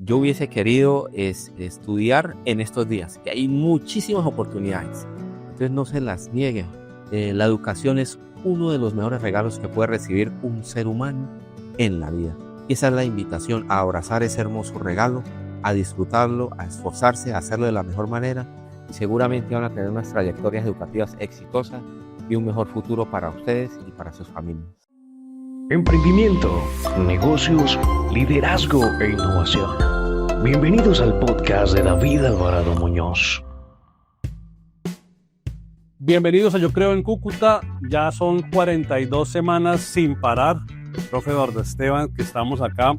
yo hubiese querido estudiar en estos días, que hay muchísimas oportunidades. Entonces no se las niegue. La educación es uno de los mejores regalos que puede recibir un ser humano en la vida. Y esa es la invitación, a abrazar ese hermoso regalo, a disfrutarlo, a esforzarse, a hacerlo de la mejor manera. Y seguramente van a tener unas trayectorias educativas exitosas y un mejor futuro para ustedes y para sus familias. Emprendimiento, negocios, liderazgo e innovación. Bienvenidos al podcast de David Alvarado Muñoz. Bienvenidos a Yo Creo en Cúcuta. Ya son 42 semanas sin parar. Profe Eduardo Esteban, que estamos acá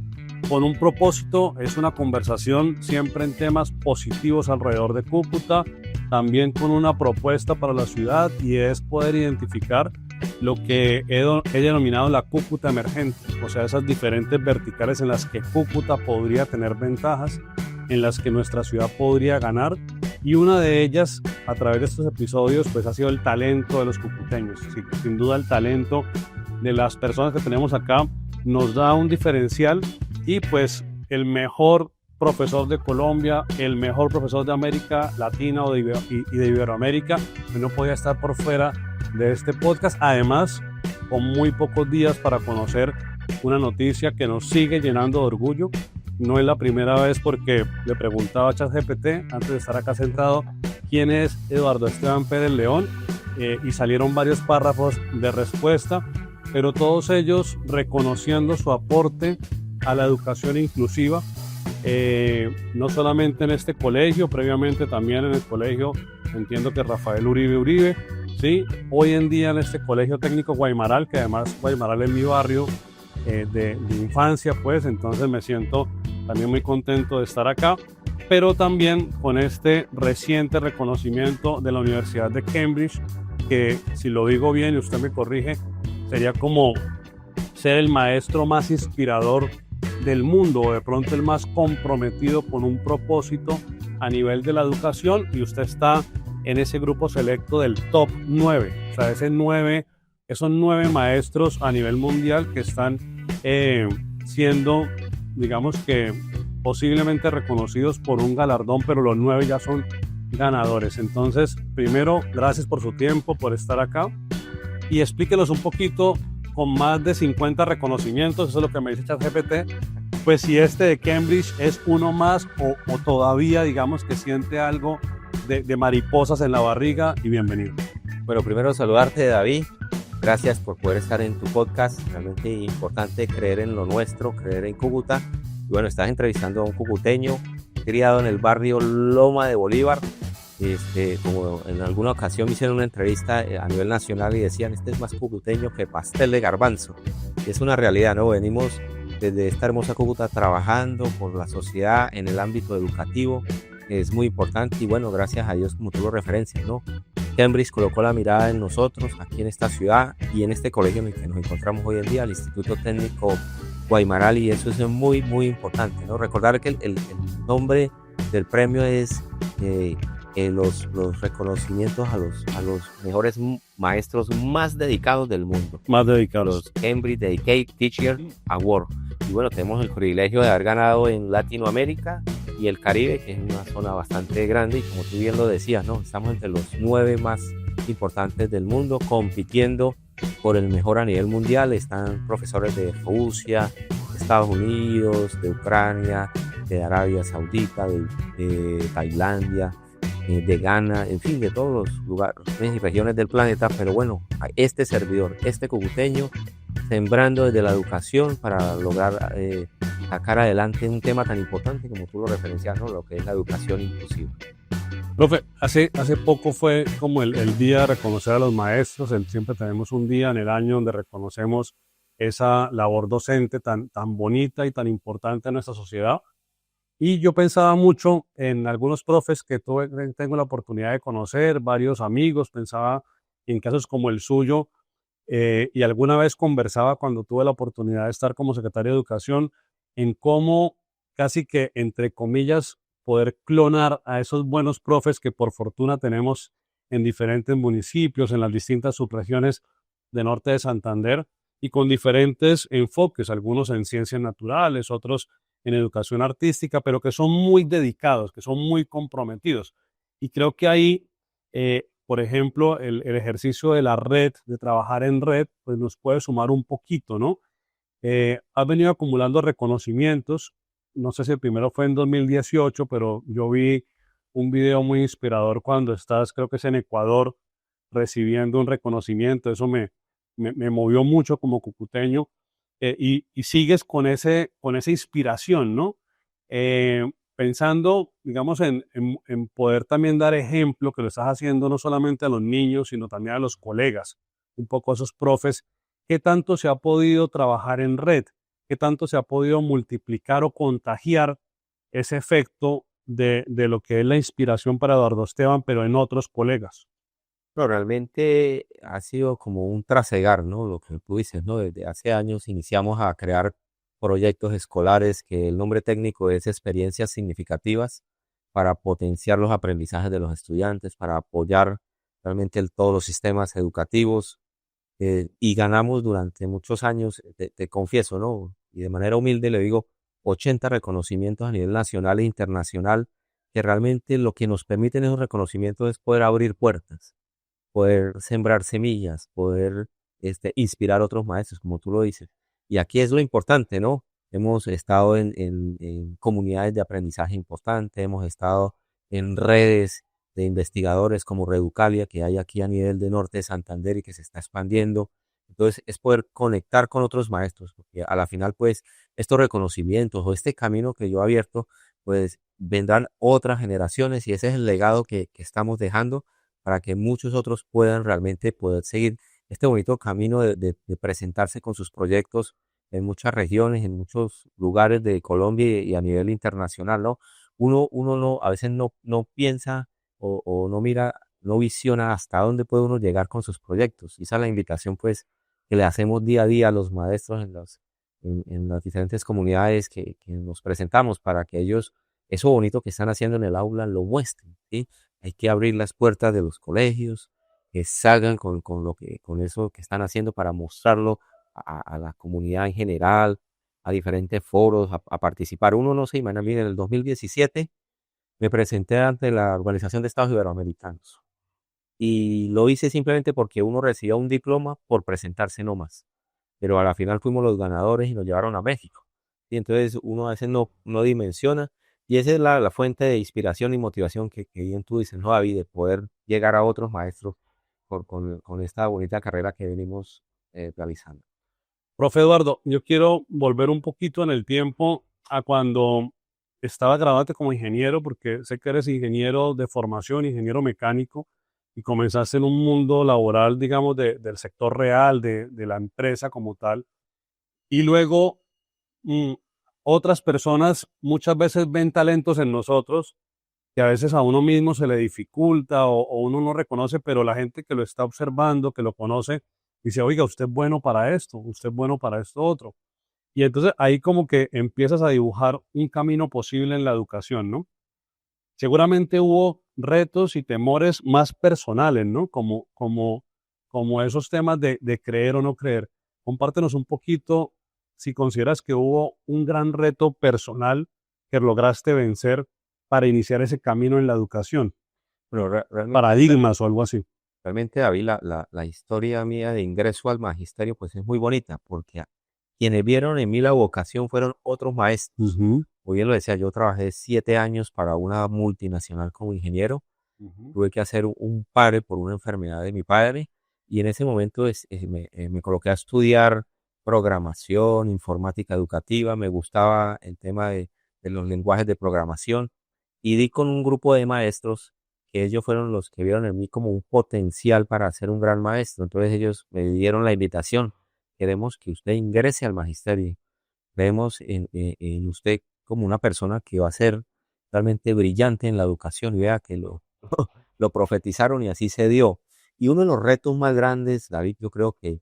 con un propósito. Es una conversación siempre en temas positivos alrededor de Cúcuta, también con una propuesta para la ciudad, y es poder identificar lo que he denominado la Cúcuta emergente, o sea, esas diferentes verticales en las que Cúcuta podría tener ventajas, en las que nuestra ciudad podría ganar, y una de ellas, a través de estos episodios, pues ha sido el talento de los cucuteños. Sí, sin duda el talento de las personas que tenemos acá nos da un diferencial, y pues el mejor profesor de Colombia, el mejor profesor de América Latina y de Iberoamérica, pues no podía estar por fuera de este podcast. Además, con muy pocos días para conocer una noticia que nos sigue llenando de orgullo. No es la primera vez, porque le preguntaba a ChatGPT antes de estar acá sentado quién es Eduardo Esteban Pérez León, y salieron varios párrafos de respuesta, pero todos ellos reconociendo su aporte a la educación inclusiva, no solamente en este colegio, previamente también en el colegio, entiendo que Rafael Uribe, ¿sí? Hoy en día en este colegio técnico Guaymaral, que además Guaymaral es mi barrio de infancia, pues entonces me siento también muy contento de estar acá, pero también con este reciente reconocimiento de la Universidad de Cambridge, que, si lo digo bien y usted me corrige, sería como ser el maestro más inspirador del mundo, o de pronto el más comprometido con un propósito a nivel de la educación, y usted está en ese grupo selecto del top 9, o sea, esos 9 maestros a nivel mundial que están siendo, digamos que posiblemente reconocidos por un galardón, pero los 9 ya son ganadores. Entonces, primero, gracias por su tiempo, por estar acá, y explíquenos un poquito, con más de 50 reconocimientos, eso es lo que me dice ChatGPT, pues si este de Cambridge es uno más, o todavía, digamos, que siente algo de mariposas en la barriga. Y bienvenido. Bueno, primero saludarte, David. Gracias por poder estar en tu podcast. Realmente importante creer en lo nuestro, creer en Cúcuta. Y bueno, estás entrevistando a un cucuteño criado en el barrio Loma de Bolívar. Como en alguna ocasión me hicieron una entrevista a nivel nacional y decían, este es más cucuteño que pastel de garbanzo. Y es una realidad, ¿no? Venimos desde esta hermosa Cúcuta trabajando por la sociedad en el ámbito educativo. Es muy importante, y bueno, gracias a Dios, como tú lo referencias, ¿no? Cambridge colocó la mirada en nosotros, aquí en esta ciudad y en este colegio en el que nos encontramos hoy en día, el Instituto Técnico Guaymaral, y eso es muy, muy importante, ¿no? Recordar que el nombre del premio es los reconocimientos a los mejores maestros más dedicados del mundo. Más dedicados. Los Cambridge Dedicated Teacher Award. Y bueno, tenemos el privilegio de haber ganado en Latinoamérica y el Caribe, que es una zona bastante grande, y como tú bien lo decías, ¿no? Estamos entre los 9 más importantes del mundo, compitiendo por el mejor a nivel mundial. Están profesores de Rusia, de Estados Unidos, de Ucrania, de Arabia Saudita, de Tailandia, de Ghana, en fin, de todos los lugares y regiones del planeta. Pero bueno, este servidor, este cucuteño, sembrando desde la educación para lograr sacar adelante un tema tan importante como tú lo referencias, ¿no? Lo que es la educación inclusiva. Profe, hace poco fue como el día de reconocer a los maestros. Siempre tenemos un día en el año donde reconocemos esa labor docente tan bonita y tan importante en nuestra sociedad. Y yo pensaba mucho en algunos profes que tengo la oportunidad de conocer, varios amigos, pensaba en casos como el suyo, y alguna vez conversaba, cuando tuve la oportunidad de estar como secretario de Educación, en cómo casi que, entre comillas, poder clonar a esos buenos profes que por fortuna tenemos en diferentes municipios, en las distintas subregiones de norte de Santander, y con diferentes enfoques, algunos en ciencias naturales, otros en educación artística, pero que son muy dedicados, que son muy comprometidos. Y creo que ahí, por ejemplo, el ejercicio de la red, de trabajar en red, pues nos puede sumar un poquito, ¿no? Has venido acumulando reconocimientos. No sé si el primero fue en 2018, pero yo vi un video muy inspirador cuando estás, creo que es en Ecuador, recibiendo un reconocimiento. Eso me movió mucho como cucuteño. Y sigues con esa inspiración, ¿no? Pensando, digamos, en poder también dar ejemplo, que lo estás haciendo no solamente a los niños, sino también a los colegas, un poco a esos profes. ¿Qué tanto se ha podido trabajar en red? ¿Qué tanto se ha podido multiplicar o contagiar ese efecto de lo que es la inspiración para Eduardo Esteban, pero en otros colegas? No, realmente ha sido como un trasegar, ¿no? Lo que tú dices, ¿no? Desde hace años iniciamos a crear proyectos escolares que el nombre técnico es experiencias significativas para potenciar los aprendizajes de los estudiantes, para apoyar realmente todos los sistemas educativos. Y ganamos durante muchos años, te confieso, ¿no? Y de manera humilde le digo, 80 reconocimientos a nivel nacional e internacional, que realmente lo que nos permiten esos reconocimientos es poder abrir puertas, poder sembrar semillas, poder inspirar a otros maestros, como tú lo dices. Y aquí es lo importante, ¿no? Hemos estado en comunidades de aprendizaje importantes, hemos estado en redes de investigadores como Reducalia, que hay aquí a nivel de norte de Santander y que se está expandiendo. Entonces, es poder conectar con otros maestros, porque a la final, pues, estos reconocimientos o este camino que yo he abierto, pues, vendrán otras generaciones y ese es el legado que estamos dejando para que muchos otros puedan realmente poder seguir este bonito camino de presentarse con sus proyectos en muchas regiones, en muchos lugares de Colombia y a nivel internacional, ¿no? Uno no, a veces no piensa o no mira, no visiona hasta dónde puede uno llegar con sus proyectos. Y esa es la invitación, pues, que le hacemos día a día a los maestros en las diferentes comunidades que nos presentamos para que ellos, eso bonito que están haciendo en el aula, lo muestren, ¿sí? Hay que abrir las puertas de los colegios, que salgan con eso que están haciendo para mostrarlo a la comunidad en general, a diferentes foros, a participar. Uno no se imagina, mire, en el 2017 me presenté ante la Organización de Estados Iberoamericanos y lo hice simplemente porque uno recibía un diploma por presentarse nomás, pero a la final fuimos los ganadores y nos llevaron a México. Y entonces uno a veces no dimensiona y esa es la fuente de inspiración y motivación que bien tú dices, ¿no, David? De poder llegar a otros maestros con esta bonita carrera que venimos realizando. Profe Eduardo, yo quiero volver un poquito en el tiempo a cuando estaba graduándote como ingeniero, porque sé que eres ingeniero de formación, ingeniero mecánico, y comenzaste en un mundo laboral, digamos, del sector real, de la empresa como tal. Y luego mm, otras personas muchas veces ven talentos en nosotros que a veces a uno mismo se le dificulta o uno no reconoce, pero la gente que lo está observando, que lo conoce, dice, oiga, usted es bueno para esto, usted es bueno para esto otro. Y entonces ahí como que empiezas a dibujar un camino posible en la educación, ¿no? Seguramente hubo retos y temores más personales, ¿no? Como esos temas de creer o no creer. Compártenos un poquito si consideras que hubo un gran reto personal que lograste vencer para iniciar ese camino en la educación, Pero realmente, paradigmas o algo así. realmente, David, la historia mía de ingreso al magisterio, pues es muy bonita, porque quienes vieron en mí la vocación fueron otros maestros. Ujú, Muy bien lo decía, yo trabajé 7 años para una multinacional como ingeniero. ujú. Tuve que hacer un pare por una enfermedad de mi padre y en ese momento me coloqué a estudiar programación, informática educativa, me gustaba el tema de los lenguajes de programación y di con un grupo de maestros que ellos fueron los que vieron en mí como un potencial para ser un gran maestro. Entonces ellos me dieron la invitación. Queremos que usted ingrese al magisterio. Vemos en usted como una persona que va a ser realmente brillante en la educación y vea que lo profetizaron y así se dio. Y uno de los retos más grandes, David, yo creo que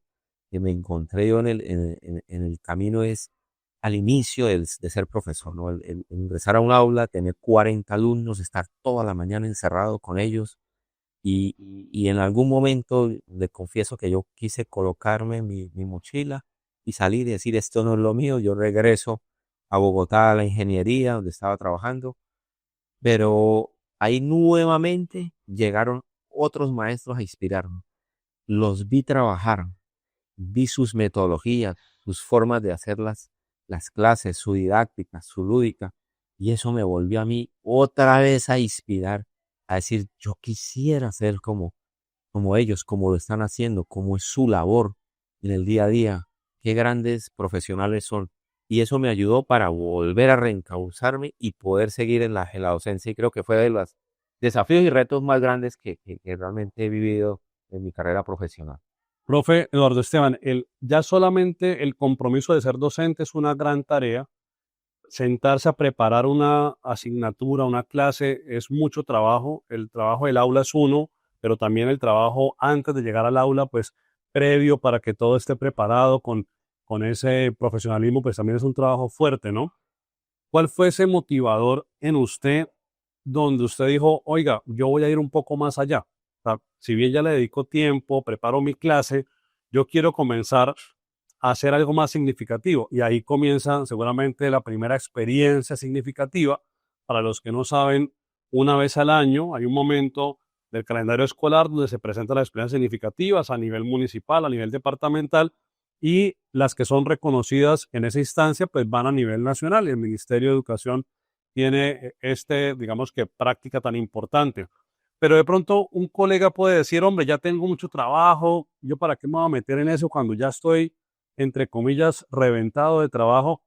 me encontré yo en el camino es al inicio de ser profesor, ¿no? El ingresar a un aula, tener 40 alumnos, estar toda la mañana encerrado con ellos y en algún momento le confieso que yo quise colocarme mi mochila y salir y decir, esto no es lo mío, yo regreso a Bogotá a la ingeniería donde estaba trabajando, pero ahí nuevamente llegaron otros maestros a inspirarme. Los vi trabajar, vi sus metodologías, sus formas de hacer las clases, su didáctica, su lúdica, y eso me volvió a mí otra vez a inspirar, a decir, yo quisiera ser como ellos, como lo están haciendo, como es su labor en el día a día, qué grandes profesionales son. Y eso me ayudó para volver a reencauzarme y poder seguir en la docencia. Y creo que fue de los desafíos y retos más grandes que realmente he vivido en mi carrera profesional. Profe Eduardo Esteban, ya solamente el compromiso de ser docente es una gran tarea. Sentarse a preparar una asignatura, una clase, es mucho trabajo. El trabajo del aula es uno, pero también el trabajo antes de llegar al aula, pues previo para que todo esté preparado con ese profesionalismo, pues también es un trabajo fuerte, ¿no? ¿Cuál fue ese motivador en usted donde usted dijo, oiga, yo voy a ir un poco más allá? O sea, si bien ya le dedico tiempo, preparo mi clase, yo quiero comenzar a hacer algo más significativo. Y ahí comienza seguramente la primera experiencia significativa. Para los que no saben, una vez al año hay un momento del calendario escolar donde se presentan las experiencias significativas a nivel municipal, a nivel departamental, y las que son reconocidas en esa instancia, pues van a nivel nacional. El Ministerio de Educación tiene digamos que práctica tan importante. Pero de pronto un colega puede decir, hombre, ya tengo mucho trabajo, ¿yo para qué me voy a meter en eso cuando ya estoy, entre comillas, reventado de trabajo?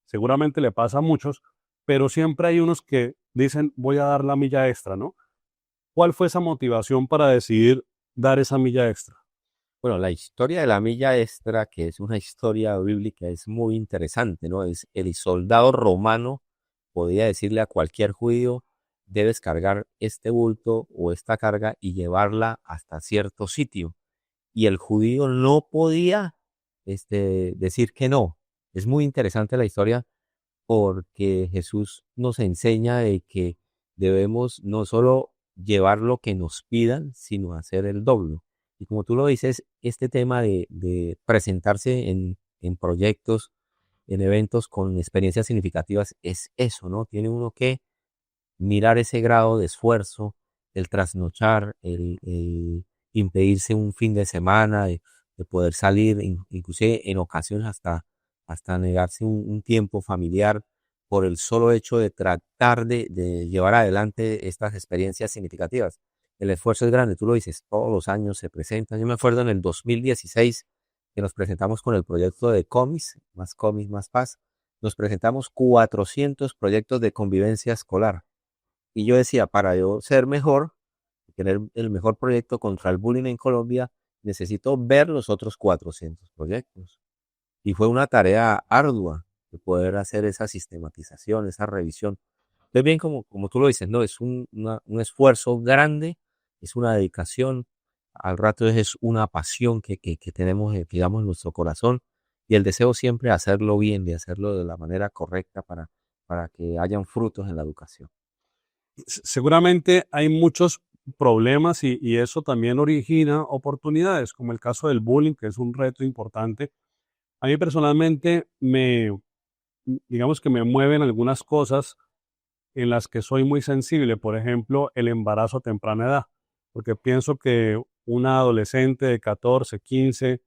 Seguramente le pasa a muchos, pero siempre hay unos que dicen, voy a dar la milla extra, ¿no? ¿Cuál fue esa motivación para decidir dar esa milla extra? Bueno, la historia de la milla extra, que es una historia bíblica, es muy interesante, ¿no? Es el soldado romano podía decirle a cualquier judío, debes cargar este bulto o esta carga y llevarla hasta cierto sitio. Y el judío no podía decir que no. Es muy interesante la historia porque Jesús nos enseña de que debemos no solo llevar lo que nos pidan, sino hacer el doble. Y como tú lo dices, este tema de presentarse en proyectos, en eventos con experiencias significativas, es eso, ¿no? Tiene uno que mirar ese grado de esfuerzo, el trasnochar, el impedirse un fin de semana, de poder salir, inclusive en ocasiones hasta negarse un tiempo familiar por el solo hecho de tratar de llevar adelante estas experiencias significativas. El esfuerzo es grande, tú lo dices, todos los años se presentan. Yo me acuerdo en el 2016 que nos presentamos con el proyecto de Comis, más paz. Nos presentamos 400 proyectos de convivencia escolar. Y yo decía, para yo ser mejor, tener el mejor proyecto contra el bullying en Colombia, necesito ver los otros 400 proyectos. Y fue una tarea ardua de poder hacer esa sistematización, esa revisión. Entonces, bien, como tú lo dices, no, es un esfuerzo grande, es una dedicación, al rato es una pasión que tenemos, digamos, en nuestro corazón y el deseo siempre de hacerlo bien, de hacerlo de la manera correcta para que hayan frutos en la educación. Seguramente hay muchos problemas y eso también origina oportunidades, como el caso del bullying, que es un reto importante. A mí personalmente digamos que me mueven algunas cosas en las que soy muy sensible, por ejemplo, el embarazo a temprana edad, porque pienso que una adolescente de 14, 15,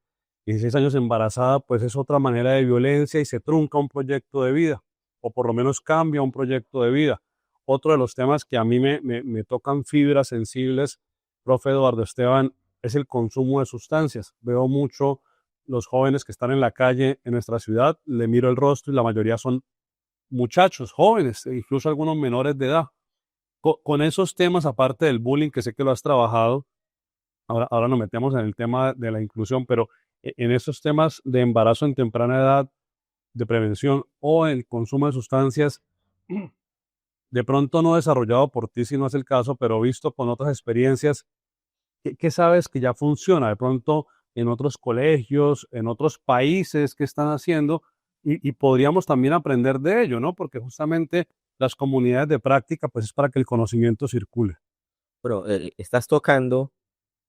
16 años embarazada, pues es otra manera de violencia y se trunca un proyecto de vida, o por lo menos cambia un proyecto de vida. Otro de los temas que a mí me tocan fibras sensibles, profe Eduardo Esteban, es el consumo de sustancias. Veo mucho los jóvenes que están en la calle en nuestra ciudad, le miro el rostro y la mayoría son muchachos, jóvenes, e incluso algunos menores de edad. Con esos temas, aparte del bullying, que sé que lo has trabajado, ahora nos metemos en el tema de la inclusión, pero en esos temas de embarazo en temprana edad, de prevención o el consumo de sustancias, de pronto no desarrollado por ti si no es el caso, pero visto con otras experiencias, ¿qué sabes que ya funciona? De pronto en otros colegios, en otros países que están haciendo y podríamos también aprender de ello, ¿no? Porque justamente las comunidades de práctica, pues es para que el conocimiento circule. Bueno, estás tocando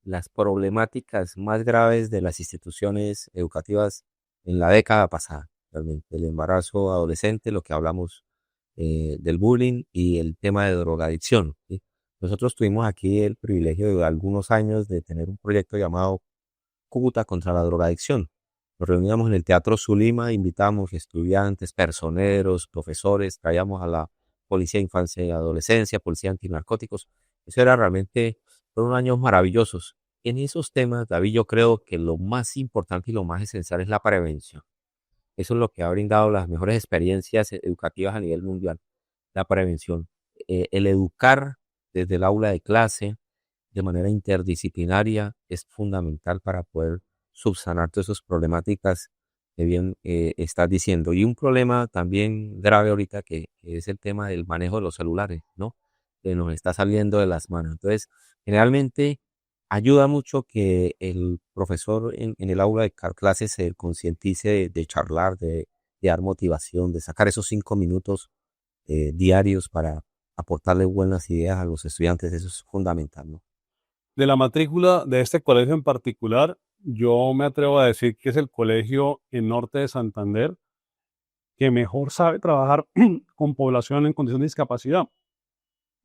las problemáticas más graves de las instituciones educativas en la década pasada. realmente el embarazo adolescente, lo que hablamos del bullying y el tema de drogadicción, ¿sí? Nosotros tuvimos aquí el privilegio de algunos años de tener un proyecto llamado Cúcuta contra la drogadicción. Nos reuníamos en el Teatro Zulima, invitábamos estudiantes, personeros, profesores, traíamos a la Policía de Infancia y Adolescencia, Policía Antinarcóticos. Eso era realmente, fueron años maravillosos. En esos temas, David, yo creo que lo más importante y lo más esencial es la prevención. Eso es lo que ha brindado las mejores experiencias educativas a nivel mundial, la prevención. El educar desde el aula de clase de manera interdisciplinaria es fundamental para poder subsanar todas esas problemáticas que bien estás diciendo. Y un problema también grave ahorita que es el tema del manejo de los celulares, ¿no? Que nos está saliendo de las manos. Entonces, generalmente ayuda mucho que el profesor en el aula de clases se concientice de charlar, de dar motivación, de sacar esos 5 minutos diarios para aportarle buenas ideas a los estudiantes. Eso es fundamental, ¿no? De la matrícula de este colegio en particular, yo me atrevo a decir que es el colegio en Norte de Santander que mejor sabe trabajar con población en condición de discapacidad.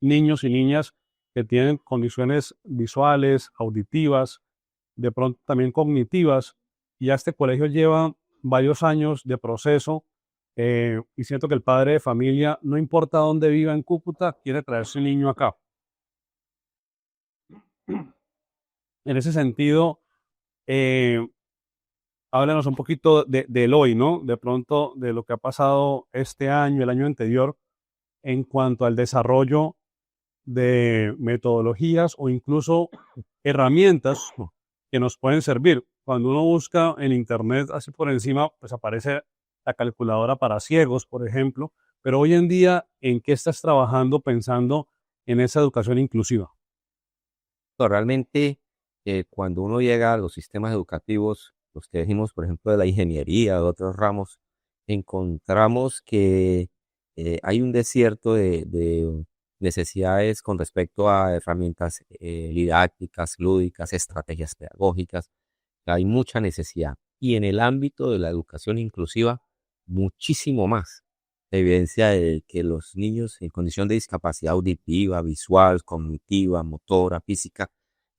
Niños y niñas que tienen condiciones visuales, auditivas, de pronto también cognitivas. Y ya este colegio lleva varios años de proceso y siento que el padre de familia, no importa dónde viva en Cúcuta, quiere traer su niño acá. En ese sentido, eh, háblanos un poquito del hoy, ¿no? De pronto de lo que ha pasado este año, el año anterior, en cuanto al desarrollo de metodologías o incluso herramientas que nos pueden servir. Cuando uno busca en internet así por encima, pues aparece la calculadora para ciegos, por ejemplo, pero hoy en día, ¿en qué estás trabajando pensando en esa educación inclusiva? Pero realmente, cuando uno llega a los sistemas educativos, los que dijimos, por ejemplo, de la ingeniería, de otros ramos, encontramos que hay un desierto de necesidades con respecto a herramientas didácticas, lúdicas, estrategias pedagógicas. Hay mucha necesidad. Y en el ámbito de la educación inclusiva, muchísimo más. La evidencia de que los niños en condición de discapacidad auditiva, visual, cognitiva, motora, física,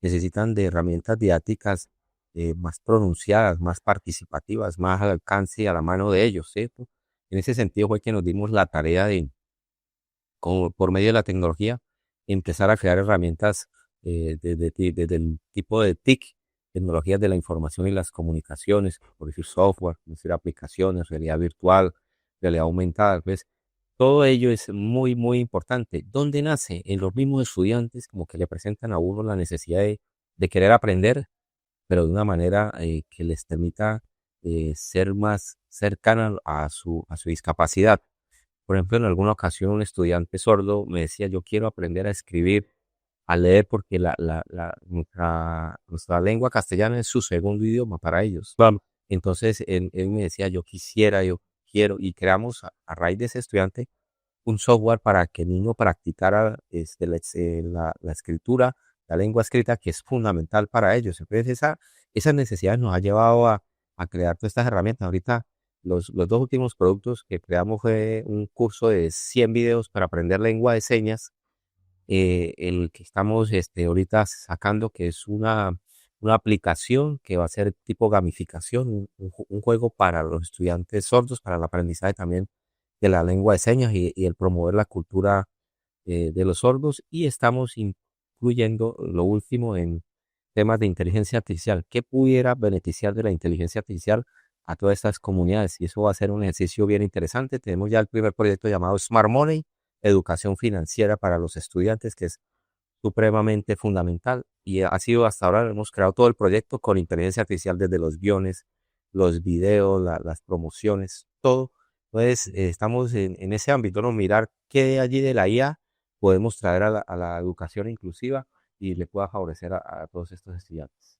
necesitan de herramientas didácticas más pronunciadas, más participativas, más al alcance y a la mano de ellos, ¿cierto? En ese sentido fue que nos dimos la tarea de, por medio de la tecnología, empezar a crear herramientas desde el tipo de TIC, tecnologías de la información y las comunicaciones, por decir software, por decir aplicaciones, realidad virtual, realidad aumentada, pues todo ello es muy, muy importante. ¿Dónde nace? En los mismos estudiantes, como que le presentan a uno la necesidad de querer aprender, pero de una manera que les permita ser más cercana a su discapacidad. Por ejemplo, en alguna ocasión un estudiante sordo me decía, yo quiero aprender a escribir, a leer, porque nuestra lengua castellana es su segundo idioma para ellos. Claro. Entonces, él me decía, yo quisiera, yo quiero, y creamos a raíz de ese estudiante un software para que el niño practicara la escritura, la lengua escrita, que es fundamental para ellos. Entonces, esa necesidad nos ha llevado a crear todas estas herramientas. Ahorita, los dos últimos productos que creamos fue un curso de 100 videos para aprender lengua de señas, el que estamos ahorita sacando, que es una aplicación que va a ser tipo gamificación, un juego para los estudiantes sordos, para el aprendizaje también de la lengua de señas y el promover la cultura de los sordos. Y estamos incluyendo lo último en temas de inteligencia artificial. ¿Qué pudiera beneficiar de la inteligencia artificial a todas estas comunidades? Y eso va a ser un ejercicio bien interesante. Tenemos ya el primer proyecto llamado Smart Money, educación financiera para los estudiantes, que es supremamente fundamental. Y ha sido hasta ahora, hemos creado todo el proyecto con inteligencia artificial, desde los guiones, los videos, las promociones, todo. Entonces, estamos en ese ámbito, ¿no? Mirar qué de allí de la IA podemos traer a la educación inclusiva y le pueda favorecer a todos estos estudiantes.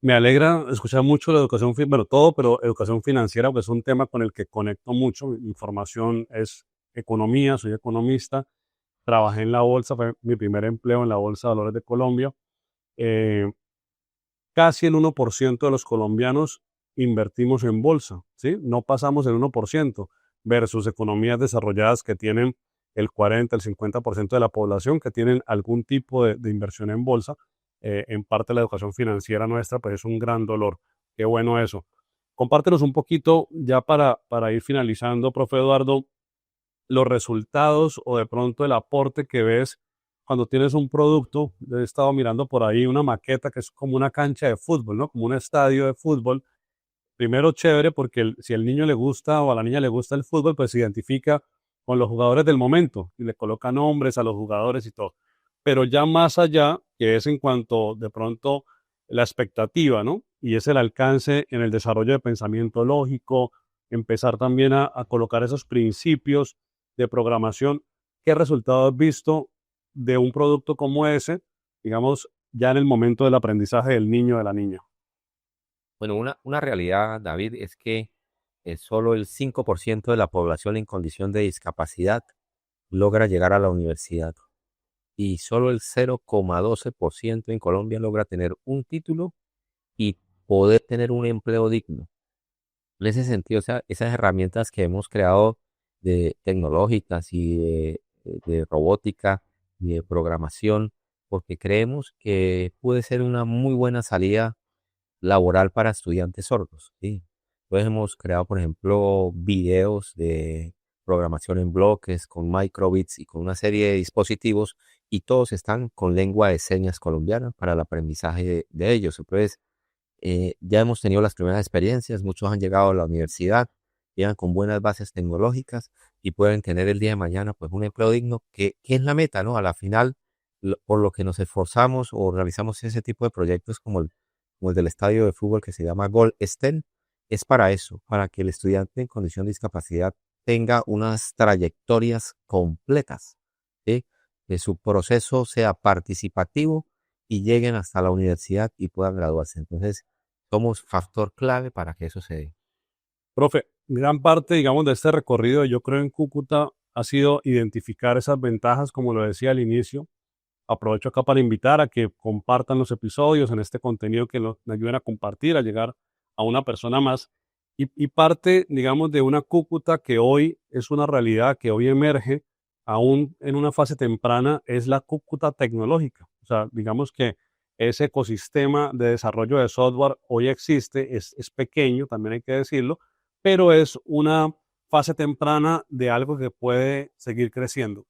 Me alegra escuchar mucho la educación, bueno, todo, pero educación financiera, porque es un tema con el que conecto mucho. Mi formación es economía, soy economista, trabajé en la bolsa, fue mi primer empleo en la Bolsa de Valores de Colombia. Eh, Casi el 1% de los colombianos invertimos en bolsa, ¿sí? No pasamos el 1% versus economías desarrolladas que tienen el 40, el 50% de la población que tienen algún tipo de inversión en bolsa. En parte la educación financiera nuestra, pues es un gran dolor. Qué bueno eso. Compártenos un poquito, ya para ir finalizando, profe Eduardo, los resultados o de pronto el aporte que ves cuando tienes un producto. He estado mirando por ahí una maqueta que es como una cancha de fútbol, ¿no? Como un estadio de fútbol. Primero, chévere, porque si al niño le gusta o a la niña le gusta el fútbol, pues se identifica con los jugadores del momento y le coloca nombres a los jugadores y todo. Pero ya más allá, que es en cuanto de pronto la expectativa, ¿no? Y es el alcance en el desarrollo de pensamiento lógico, empezar también a colocar esos principios de programación. ¿Qué resultado has visto de un producto como ese, digamos, ya en el momento del aprendizaje del niño o de la niña? Bueno, una realidad, David, es que solo el 5% de la población en condición de discapacidad logra llegar a la universidad y solo el 0,12% en Colombia logra tener un título y poder tener un empleo digno. En ese sentido, o sea, esas herramientas que hemos creado de tecnológicas y de robótica y de programación, porque creemos que puede ser una muy buena salida laboral para estudiantes sordos, ¿sí? Entonces hemos creado, por ejemplo, videos de programación en bloques con microbits y con una serie de dispositivos y todos están con lengua de señas colombiana para el aprendizaje de ellos. Entonces, ya hemos tenido las primeras experiencias, muchos han llegado a la universidad, llegan con buenas bases tecnológicas y pueden tener el día de mañana pues un empleo digno, que es la meta, ¿no? A la final, por lo que nos esforzamos o realizamos ese tipo de proyectos como el del estadio de fútbol que se llama Gol STEM, es para eso, para que el estudiante en condición de discapacidad tenga unas trayectorias completas, ¿sí? Que su proceso sea participativo y lleguen hasta la universidad y puedan graduarse. Entonces, somos factor clave para que eso se dé. Profe, gran parte, digamos, de este recorrido, yo creo, en Cúcuta ha sido identificar esas ventajas, como lo decía al inicio. Aprovecho acá para invitar a que compartan los episodios en este contenido, que me ayuden a compartir, a llegar a una persona más. Y parte, digamos, de una Cúcuta que hoy es una realidad, que hoy emerge, aún en una fase temprana, es la Cúcuta tecnológica. O sea, digamos que ese ecosistema de desarrollo de software hoy existe, es pequeño, también hay que decirlo, pero es una fase temprana de algo que puede seguir creciendo.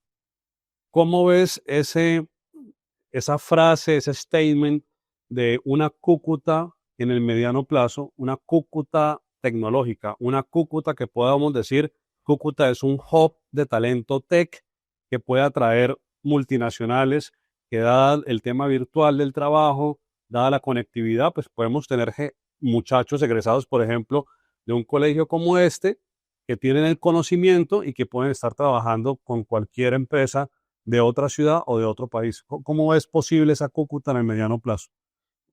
¿Cómo ves esa frase, ese statement de una Cúcuta en el mediano plazo, una Cúcuta tecnológica, una Cúcuta que podamos decir, Cúcuta es un hub de talento tech que puede atraer multinacionales, que dada el tema virtual del trabajo, dada la conectividad, pues podemos tener muchachos egresados, por ejemplo, de un colegio como este, que tienen el conocimiento y que pueden estar trabajando con cualquier empresa de otra ciudad o de otro país. ¿Cómo es posible esa Cúcuta en el mediano plazo?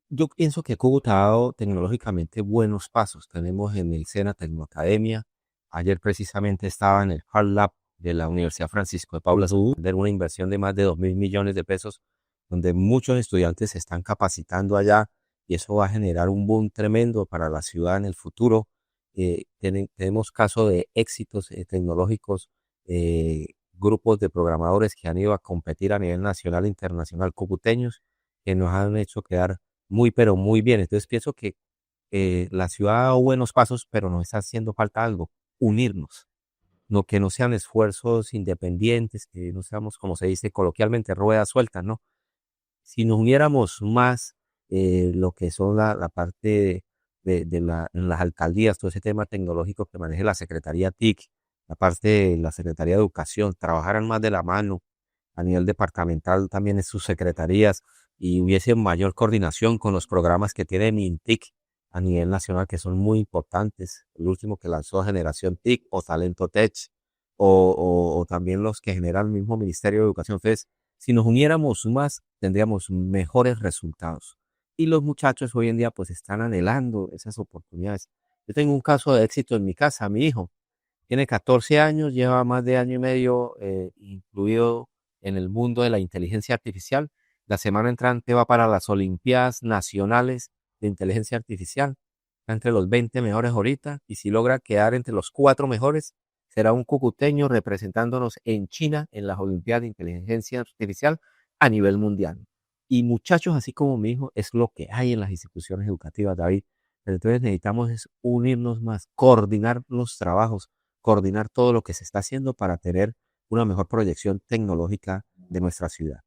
Yo pienso que Cúcuta ha dado tecnológicamente buenos pasos. Tenemos en el SENA Tecnoacademia. Ayer precisamente estaba en el Hard Lab de la Universidad Francisco de Paula, de una inversión de más de 2.000 millones de pesos, donde muchos estudiantes se están capacitando allá y eso va a generar un boom tremendo para la ciudad en el futuro. Tenemos casos de éxitos tecnológicos, grupos de programadores que han ido a competir a nivel nacional e internacional, cucuteños, que nos han hecho quedar muy, pero muy bien. Entonces pienso que la ciudad ha dado buenos pasos, pero nos está haciendo falta algo, unirnos. No, que no sean esfuerzos independientes, que no seamos, como se dice coloquialmente, ruedas sueltas, ¿no? Si nos uniéramos más, lo que son la parte en las alcaldías, todo ese tema tecnológico que maneje la Secretaría TIC, la parte de la Secretaría de Educación, trabajaran más de la mano a nivel departamental también en sus secretarías y hubiese mayor coordinación con los programas que tiene MINTIC a nivel nacional, que son muy importantes. El último que lanzó Generación TIC o Talento Tech, o también los que genera el mismo Ministerio de Educación. Entonces, si nos uniéramos más, tendríamos mejores resultados. Y los muchachos hoy en día pues están anhelando esas oportunidades. Yo tengo un caso de éxito en mi casa. Mi hijo tiene 14 años, lleva más de año y medio incluido en el mundo de la inteligencia artificial. La semana entrante va para las Olimpiadas Nacionales de Inteligencia Artificial está entre los 20 mejores ahorita, y si logra quedar entre los 4 mejores, será un cucuteño representándonos en China en las Olimpiadas de Inteligencia Artificial a nivel mundial. Y muchachos, así como mi hijo, es lo que hay en las instituciones educativas, David. Pero entonces necesitamos es unirnos más, coordinar los trabajos, coordinar todo lo que se está haciendo para tener una mejor proyección tecnológica de nuestra ciudad.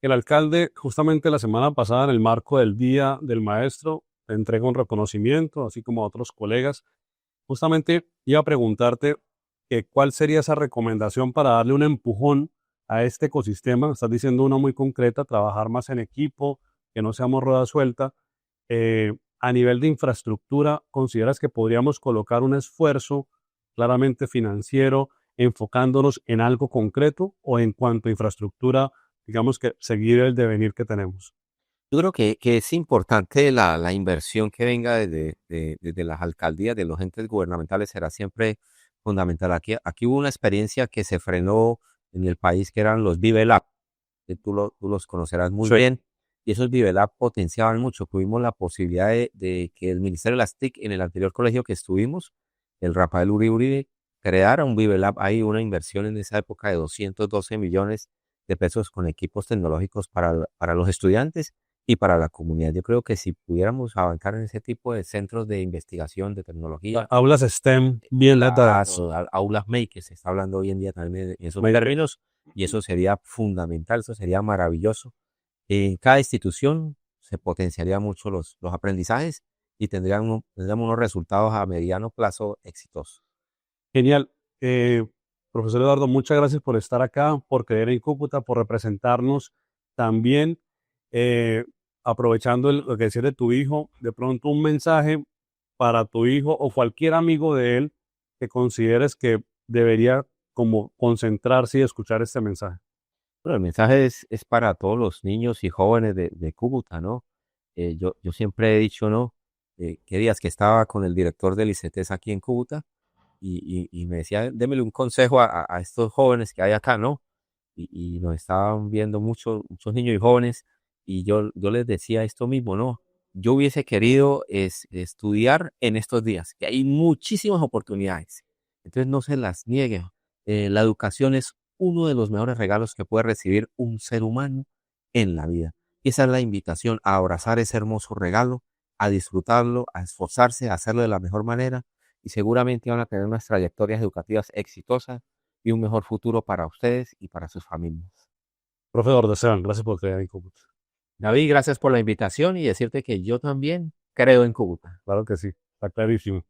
El alcalde, justamente la semana pasada, en el marco del Día del Maestro, te entrega un reconocimiento, así como a otros colegas. Justamente iba a preguntarte que cuál sería esa recomendación para darle un empujón a este ecosistema. Estás diciendo una muy concreta, trabajar más en equipo, que no seamos rueda suelta. A nivel de infraestructura, ¿consideras que podríamos colocar un esfuerzo claramente financiero enfocándonos en algo concreto o en cuanto a infraestructura, digamos que seguir el devenir que tenemos? Yo creo que es importante la inversión que venga desde las alcaldías, de los entes gubernamentales, será siempre fundamental. Aquí hubo una experiencia que se frenó en el país, que eran los Vive Lab, que tú los conocerás muy Sí. bien, y esos Vive Lab potenciaban mucho. Tuvimos la posibilidad de que el Ministerio de las TIC, en el anterior colegio que estuvimos, el Rafael Uribe, creara un Vive Lab, hay una inversión en esa época de 212 millones de pesos con equipos tecnológicos para los estudiantes y para la comunidad. Yo creo que si pudiéramos avanzar en ese tipo de centros de investigación de tecnología, Aulas STEM bien dadas. aulas make, que se está hablando hoy en día también en esos Make. términos, y eso sería fundamental, eso sería maravilloso. En cada institución se potenciaría mucho los aprendizajes y tendríamos unos resultados a mediano plazo exitosos. Genial. Profesor Eduardo, muchas gracias por estar acá, por creer en Cúcuta, por representarnos también. Aprovechando lo que decías de tu hijo, de pronto un mensaje para tu hijo o cualquier amigo de él que consideres que debería como concentrarse y escuchar este mensaje. Bueno, el mensaje es para todos los niños y jóvenes de Cúcuta, ¿no? Yo siempre he dicho, ¿no? Qué días que estaba con el director del ICETES aquí en Cúcuta y me decía, démele un consejo a estos jóvenes que hay acá, ¿no? Y nos estaban viendo muchos niños y jóvenes, y yo les decía esto mismo, ¿no? Yo hubiese querido estudiar en estos días, que hay muchísimas oportunidades. Entonces no se las niegue. La educación es uno de los mejores regalos que puede recibir un ser humano en la vida. Y esa es la invitación, a abrazar ese hermoso regalo, a disfrutarlo, a esforzarse, a hacerlo de la mejor manera, y seguramente van a tener unas trayectorias educativas exitosas y un mejor futuro para ustedes y para sus familias. Profe Eduardo Esteban, gracias por creer en Cúcuta. David, gracias por la invitación y decirte que yo también creo en Cúcuta. Claro que sí, está clarísimo.